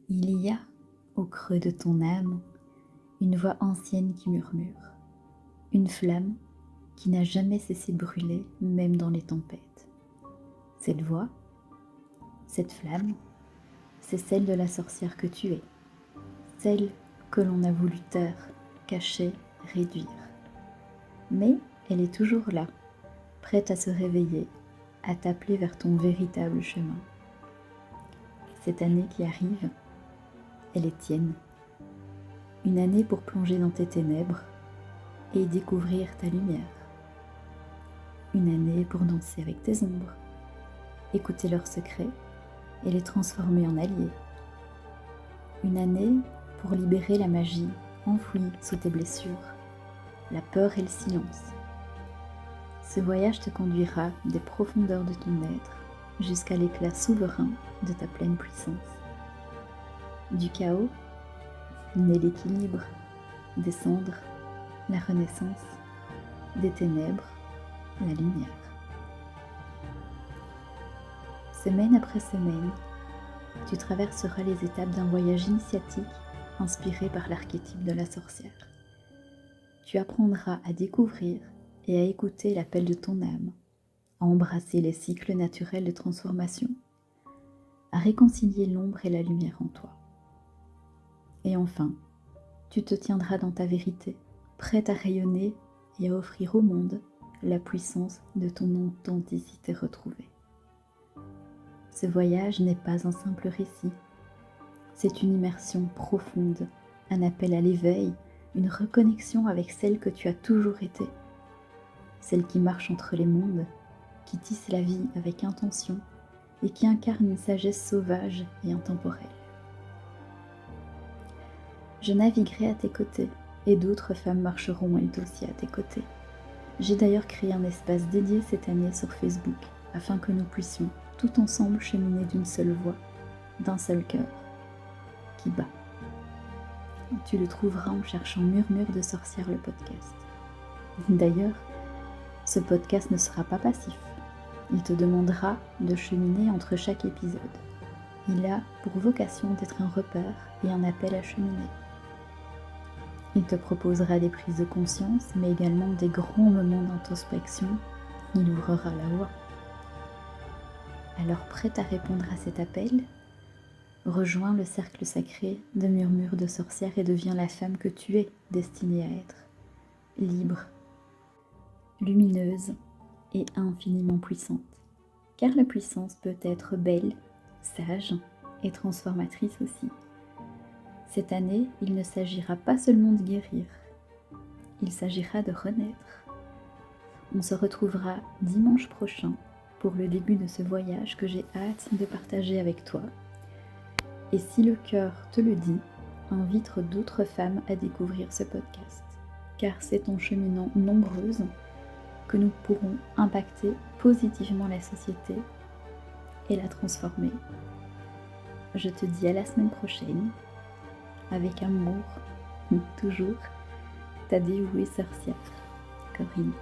Il y a, au creux de ton âme, une voix ancienne qui murmure, une flamme qui n'a jamais cessé de brûler, même dans les tempêtes. Cette voix, cette flamme, c'est celle de la sorcière que tu es, celle que l'on a voulu taire, cacher, réduire. Mais elle est toujours là, prête à se réveiller, à t'appeler vers ton véritable chemin. Cette année qui arrive, elle est tienne. Une année pour plonger dans tes ténèbres et découvrir ta lumière. Une année pour danser avec tes ombres, écouter leurs secrets et les transformer en alliés. Une année pour libérer la magie enfouie sous tes blessures, la peur et le silence. Ce voyage te conduira des profondeurs de ton être jusqu'à l'éclat souverain de ta pleine puissance. Du chaos naît l'équilibre, des cendres, la renaissance, des ténèbres, la lumière. Semaine après semaine, tu traverseras les étapes d'un voyage initiatique inspiré par l'archétype de la sorcière. Tu apprendras à découvrir et à écouter l'appel de ton âme, à embrasser les cycles naturels de transformation, à réconcilier l'ombre et la lumière en toi. Et enfin, tu te tiendras dans ta vérité, prête à rayonner et à offrir au monde la puissance de ton authenticité retrouvée. Ce voyage n'est pas un simple récit, c'est une immersion profonde, un appel à l'éveil, une reconnexion avec celle que tu as toujours été, celle qui marche entre les mondes, qui tisse la vie avec intention et qui incarne une sagesse sauvage et intemporelle. Je naviguerai à tes côtés et d'autres femmes marcheront elles aussi à tes côtés. J'ai d'ailleurs créé un espace dédié cette année sur Facebook afin que nous puissions tout ensemble cheminer d'une seule voix, d'un seul cœur qui bat. Tu le trouveras en cherchant Murmure de sorcière le podcast. D'ailleurs, ce podcast ne sera pas passif. Il te demandera de cheminer entre chaque épisode. Il a pour vocation d'être un repère et un appel à cheminer. Il te proposera des prises de conscience, mais également des grands moments d'introspection. Il ouvrira la voie. Alors, prête à répondre à cet appel, rejoins le cercle sacré de Murmure de sorcière et deviens la femme que tu es destinée à être. Libre, lumineuse et infiniment puissante. Car la puissance peut être belle, sage et transformatrice aussi. Cette année, il ne s'agira pas seulement de guérir, il s'agira de renaître. On se retrouvera dimanche prochain pour le début de ce voyage que j'ai hâte de partager avec toi. Et si le cœur te le dit, invite d'autres femmes à découvrir ce podcast, car c'est en cheminant nombreuses que nous pourrons impacter positivement la société et la transformer. Je te dis à la semaine prochaine, avec amour, toujours, ta dévouée sorcière, Corinne.